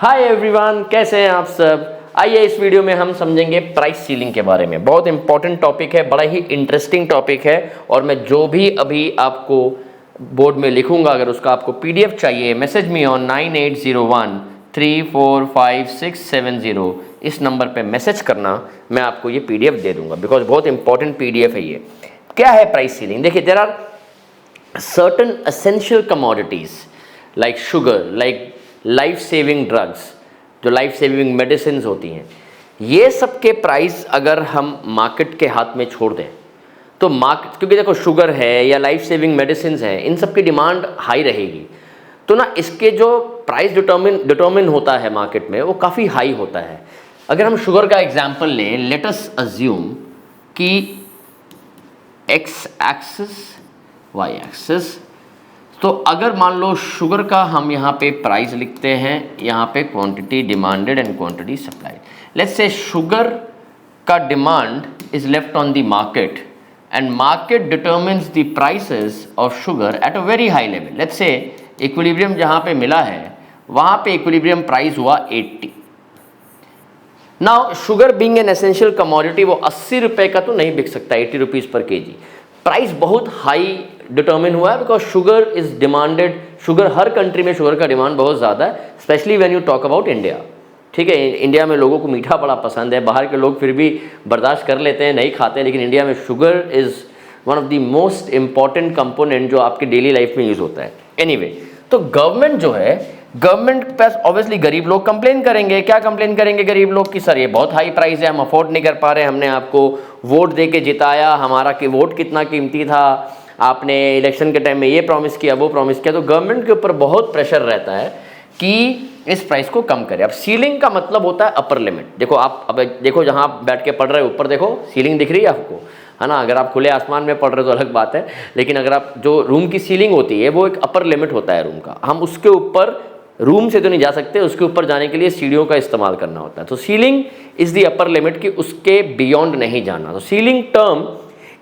Hi everyone, कैसे हैं आप सब। आइए इस वीडियो में हम समझेंगे प्राइस सीलिंग के बारे में। बहुत इंपॉर्टेंट टॉपिक है, बड़ा ही इंटरेस्टिंग टॉपिक है और मैं जो भी अभी आपको बोर्ड में लिखूंगा, अगर उसका आपको पीडीएफ चाहिए, मैसेज मी ऑन 9801345670 इस नंबर पे मैसेज करना, मैं आपको ये पीडीएफ दे दूंगा बिकॉज बहुत इंपॉर्टेंट पीडीएफ है ये। क्या है प्राइस सीलिंग? देखिए, there are certain essential commodities like sugar, like life saving drugs, जो लाइफ सेविंग मेडिसिन होती हैं, ये सब के प्राइस अगर हम मार्केट के हाथ में छोड़ दें तो मार्केट, क्योंकि देखो शुगर है या लाइफ सेविंग मेडिसिन है, इन सब की डिमांड हाई रहेगी, तो ना इसके जो प्राइस डिटर्मिन होता है मार्केट में वो काफ़ी हाई होता है। अगर हम शुगर का एग्जांपल लें, लेट अस अज्यूम कि एक्स एक्सिस वाई एक्सिस, तो अगर मान लो शुगर का हम यहाँ पे प्राइस लिखते हैं, यहाँ पे quantity demanded and quantity supplied. Let's say sugar का demand is left on the market and market determines the prices of sugar at a very high level. Let's say equilibrium जहाँ पे मिला है वहाँ पे इक्विलिब्रियम प्राइस हुआ 80। Now sugar being an essential commodity, वो 80 रुपये का तो नहीं बिक सकता, 80 रुपीज़ पर केजी। प्राइस बहुत हाई डिटर्मिन हुआ है because sugar is demanded. Sugar, her country में शुगर का डिमांड बहुत ज़्यादा है, specially when you talk about India. ठीक है, इंडिया में लोगों को मीठा बड़ा पसंद है, बाहर के लोग फिर भी बर्दाश्त कर लेते हैं, नहीं खाते हैं, लेकिन इंडिया में sugar is one of the most important component जो आपकी डेली लाइफ में यूज़ होता है। एनीवे, तो गवर्नमेंट जो है, गवर्नमेंट के पास ऑब्वियसली गरीब लोग कंप्लेन करेंगे। क्या कंप्लेन करेंगे गरीब लोग? कि सर ये बहुत हाई प्राइस है, हम अफोर्ड नहीं कर पा रहे, हमने आपको वोट दे के जिताया, हमारा कि वोट कितना कीमती था, आपने इलेक्शन के टाइम में ये प्रॉमिस किया, वो प्रॉमिस किया। तो गवर्नमेंट के ऊपर बहुत प्रेशर रहता है कि इस प्राइस को कम करें। अब सीलिंग का मतलब होता है अपर लिमिट। देखो आप, अब देखो जहाँ आप बैठ के पढ़ रहे हो, ऊपर देखो सीलिंग दिख रही है आपको, है ना। अगर आप खुले आसमान में पढ़ रहे हो तो अलग बात है, लेकिन अगर आप, जो रूम की सीलिंग होती है वो एक अपर लिमिट होता है रूम का। हम उसके ऊपर, रूम से तो नहीं जा सकते, उसके ऊपर जाने के लिए सीढ़ियों का इस्तेमाल करना होता है। तो ceiling is the upper limit, कि उसके बियॉन्ड नहीं जाना। तो ceiling term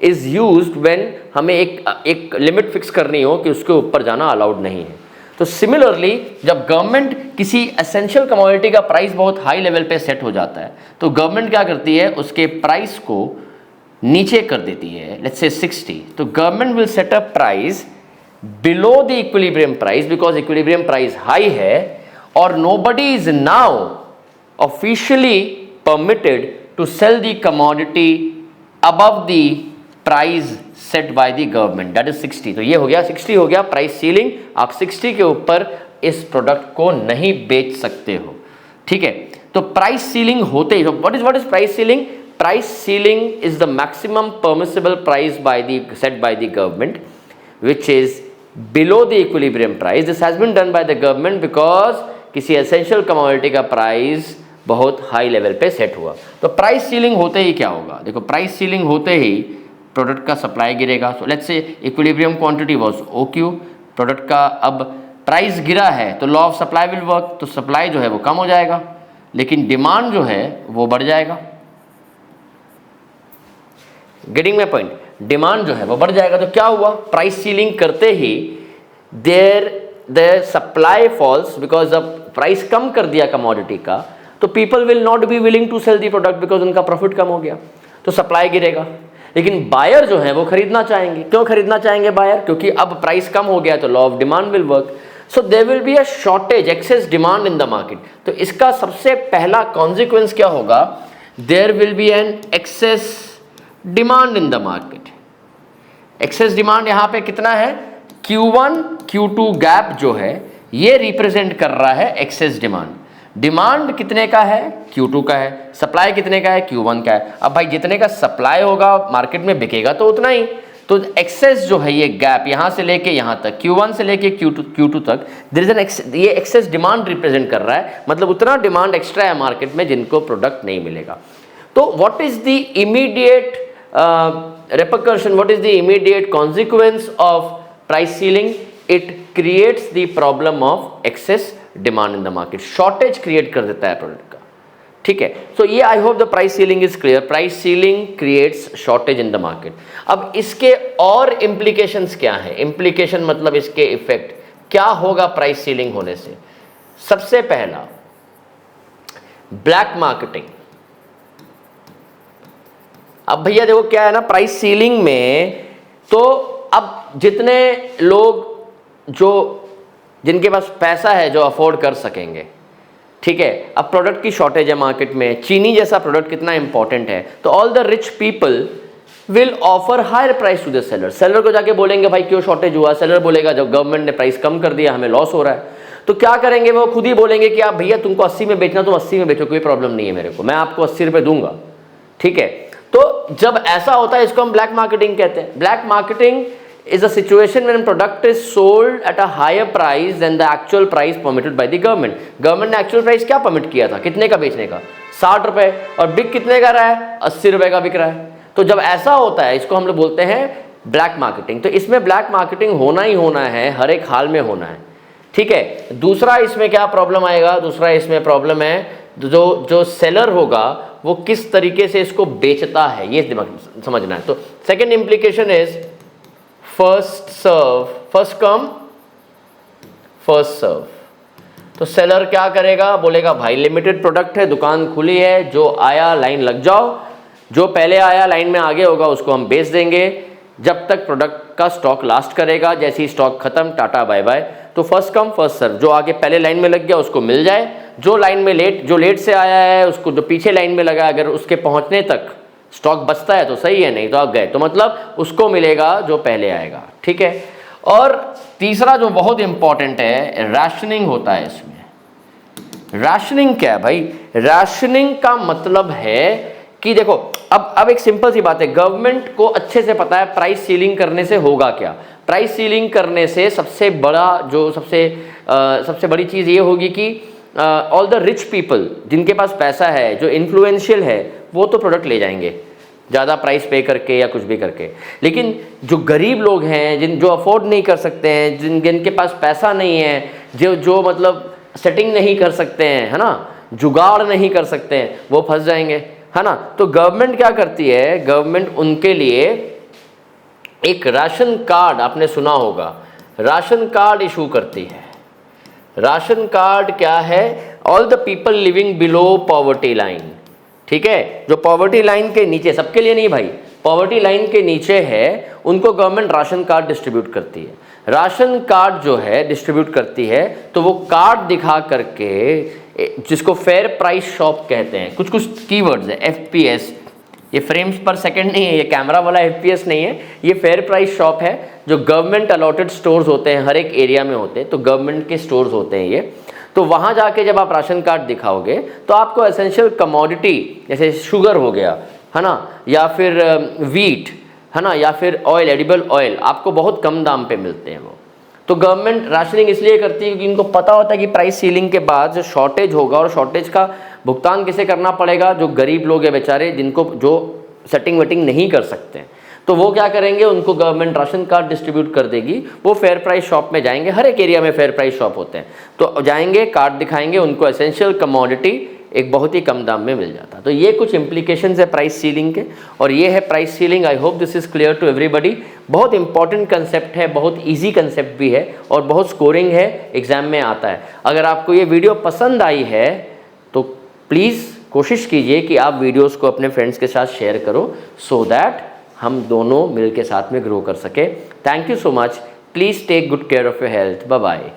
is used when हमें एक लिमिट फिक्स करनी हो कि उसके ऊपर जाना अलाउड नहीं है। तो सिमिलरली जब गवर्नमेंट किसी एसेंशियल कमोडिटी का प्राइस बहुत हाई लेवल पे सेट हो जाता है तो गवर्नमेंट क्या करती है, उसके प्राइस को नीचे कर देती है। लेट्स से 60, तो government will set a price below the equilibrium price because equilibrium price high है और nobody is now officially permitted to sell the commodity above the price set by the government, that is 60। तो ये हो गया 60, हो गया price ceiling. आप 60 के ऊपर इस प्रोडक्ट को नहीं बेच सकते हो। ठीक है, तो प्राइस सीलिंग होते ही, what is price ceiling? Price ceiling is the maximum permissible price by the set by the government which is below the equilibrium price. This has been done by the government because किसी essential commodity का price बहुत high level पे set हुआ। तो price ceiling होते ही क्या होगा? देखो, प्राइस सीलिंग होते ही प्रोडक्ट का सप्लाई गिरेगा। So let's say equilibrium quantity was OQ, product का अब प्राइस गिरा है तो law of supply will work, तो सप्लाई जो है वो कम हो जाएगा, लेकिन डिमांड जो है वो बढ़ जाएगा। Getting my point? डिमांड जो है वो बढ़ जाएगा। तो क्या हुआ? प्राइस सीलिंग करते ही देयर सप्लाई फॉल्स बिकॉज जब प्राइस कम कर दिया कमोडिटी का तो people will not be willing to sell the product because उनका प्रॉफिट कम हो गया, तो सप्लाई गिरेगा। लेकिन बायर जो है वो खरीदना चाहेंगे। क्यों खरीदना चाहेंगे बायर? क्योंकि अब प्राइस कम हो गया तो law of demand will work. So there will be a shortage, excess demand in the market. तो इसका सबसे पहला कॉन्सिक्वेंस क्या होगा? There will be an excess demand in the market. Excess demand यहाँ पे कितना है? Q1 Q2 गैप जो है ये रिप्रेजेंट कर रहा है एक्सेस डिमांड। डिमांड कितने का है? Q2 का है। सप्लाई कितने का है? Q1 का है। अब भाई जितने का सप्लाई होगा मार्केट में बिकेगा तो उतना ही। तो एक्सेस जो है, ये गैप यहाँ से लेके यहाँ तक, Q1 से लेके Q2 तक, देयर इज एन, ये एक्सेस डिमांड रिप्रेजेंट कर रहा है। मतलब उतना डिमांड एक्स्ट्रा है मार्केट में जिनको प्रोडक्ट नहीं मिलेगा। तो what is the immediate repercussion, what is the immediate consequence of price ceiling? It creates the problem of excess demand in the market, shortage create कर देता है प्रोडक्ट का। ठीक है, so ये I hope the price ceiling is clear. Price ceiling creates shortage in the market. अब इसके और implications क्या है? Implication मतलब इसके इफेक्ट क्या होगा प्राइस सीलिंग होने से? सबसे पहला, ब्लैक मार्केटिंग। अब भैया देखो क्या है ना, प्राइस सीलिंग में तो अब जितने लोग जो जिनके पास पैसा है जो अफोर्ड कर सकेंगे, ठीक है, अब प्रोडक्ट की शॉर्टेज है मार्केट में, चीनी जैसा प्रोडक्ट कितना इंपॉर्टेंट है, तो all the rich people will offer higher price to the seller. Seller को जाके बोलेंगे भाई क्यों शॉर्टेज हुआ, सेलर बोलेगा जब गवर्नमेंट ने प्राइस कम कर दिया हमें लॉस हो रहा है। तो क्या करेंगे, वो खुद ही बोलेंगे कि आप भैया तुमको 80 में बेचना तुम 80 में बेचो, कोई प्रॉब्लम नहीं है मेरे को, मैं आपको 80 रुपये दूंगा, ठीक है। तो जब ऐसा होता है इसको हम ब्लैक मार्केटिंग कहते हैं। Black marketing is a situation when product is sold at a higher price than the actual price permitted by the government। Government ने एक्चुअल प्राइस क्या परमिट किया था, कितने का बेचने का, 60 रुपए, और बिक कितने का रहा है, 80 रुपए का बिक रहा है। तो जब ऐसा होता है इसको हम लोग बोलते हैं ब्लैक मार्केटिंग। तो इसमें ब्लैक मार्केटिंग होना ही होना है, हर एक हाल में होना है, ठीक है। दूसरा इसमें क्या प्रॉब्लम आएगा, दूसरा इसमें प्रॉब्लम है जो सेलर होगा वो किस तरीके से इसको बेचता है, ये दिमाग समझना है। तो second implication is first serve first come first serve. तो सेलर क्या करेगा, बोलेगा भाई लिमिटेड प्रोडक्ट है, दुकान खुली है, जो आया लाइन लग जाओ, जो पहले आया लाइन में आगे होगा उसको हम बेच देंगे जब तक प्रोडक्ट का स्टॉक लास्ट करेगा, जैसे ही स्टॉक खत्म टाटा बाय बाय। तो फर्स्ट कम फर्स्ट सर्व, जो आगे पहले लाइन में लग गया उसको मिल जाए, जो लाइन में लेट से आया है उसको, जो पीछे लाइन में लगा अगर उसके पहुंचने तक स्टॉक बचता है तो सही है, नहीं तो आप गए, तो मतलब उसको मिलेगा जो पहले आएगा, ठीक है। और तीसरा जो बहुत इंपॉर्टेंट है, राशनिंग होता है इसमें। राशनिंग क्या है भाई, राशनिंग का मतलब है कि देखो अब एक सिंपल सी बात है, गवर्नमेंट को अच्छे से पता है प्राइस सीलिंग करने से होगा क्या। प्राइस सीलिंग करने से सबसे बड़ा जो सबसे बड़ी चीज़ ये होगी कि ऑल द रिच पीपल जिनके पास पैसा है, जो इन्फ्लुएंशियल है, वो तो प्रोडक्ट ले जाएंगे ज़्यादा प्राइस पे करके या कुछ भी करके। लेकिन जो गरीब लोग हैं, जो अफोर्ड नहीं कर सकते हैं, जिनके पास पैसा नहीं है, जो मतलब सेटिंग नहीं कर सकते हैं, है ना, जुगाड़ नहीं कर सकते हैं, वो फंस जाएंगे, है ना। तो गवर्नमेंट क्या करती है, गवर्नमेंट उनके लिए एक राशन कार्ड, आपने सुना होगा, राशन कार्ड इशू करती है। राशन कार्ड क्या है, all the people living below poverty line, ठीक है, जो पॉवर्टी लाइन के नीचे, सबके लिए नहीं भाई, पॉवर्टी लाइन के नीचे है, उनको गवर्नमेंट राशन कार्ड डिस्ट्रीब्यूट करती है। राशन कार्ड जो है डिस्ट्रीब्यूट करती है, तो वो कार्ड दिखा करके, जिसको फेयर प्राइस शॉप कहते हैं, कुछ कीवर्ड्स है, FPS, ये फ्रेम्स पर सेकंड नहीं है, ये कैमरा वाला FPS नहीं है, ये फेयर प्राइस शॉप है, जो गवर्नमेंट अलॉटेड स्टोर्स होते हैं, हर एक एरिया में होते हैं, तो गवर्नमेंट के स्टोर्स होते हैं ये। तो वहाँ जाके जब आप राशन कार्ड दिखाओगे तो आपको एसेंशियल कमोडिटी जैसे शुगर हो गया, है ना, या फिर वीट, है ना, या फिर ऑयल, एडिबल ऑयल, आपको बहुत कम दाम पे मिलते हैं वो। तो गवर्नमेंट राशनिंग इसलिए करती है क्योंकि इनको पता होता है कि प्राइस सीलिंग के बाद जो शॉर्टेज होगा, और शॉर्टेज का भुगतान किसे करना पड़ेगा, जो गरीब लोग हैं बेचारे, जिनको जो सेटिंग वेटिंग नहीं कर सकते हैं, तो वो क्या करेंगे, उनको गवर्नमेंट राशन कार्ड डिस्ट्रीब्यूट कर देगी। वो फेयर प्राइस शॉप में जाएंगे, हर एक एरिया में फेयर प्राइस शॉप होते हैं, तो जाएंगे, कार्ड दिखाएंगे, उनको एसेंशियल कमोडिटी एक बहुत ही कम दाम में मिल जाता है। तो ये कुछ इंप्लीकेशंस है प्राइस सीलिंग के, और ये है price ceiling. I hope this is clear to everybody. बहुत इंपॉर्टेंट कंसेप्ट है, बहुत ईजी कंसेप्ट भी है, और बहुत स्कोरिंग है, एग्जाम में आता है। अगर आपको ये वीडियो पसंद आई है तो प्लीज़ कोशिश कीजिए कि आप वीडियोज़ को अपने फ्रेंड्स के साथ शेयर करो, सो दैट हम दोनों मिल के साथ में ग्रो कर सके। Thank you so much. Please take good care of your health. Bye bye.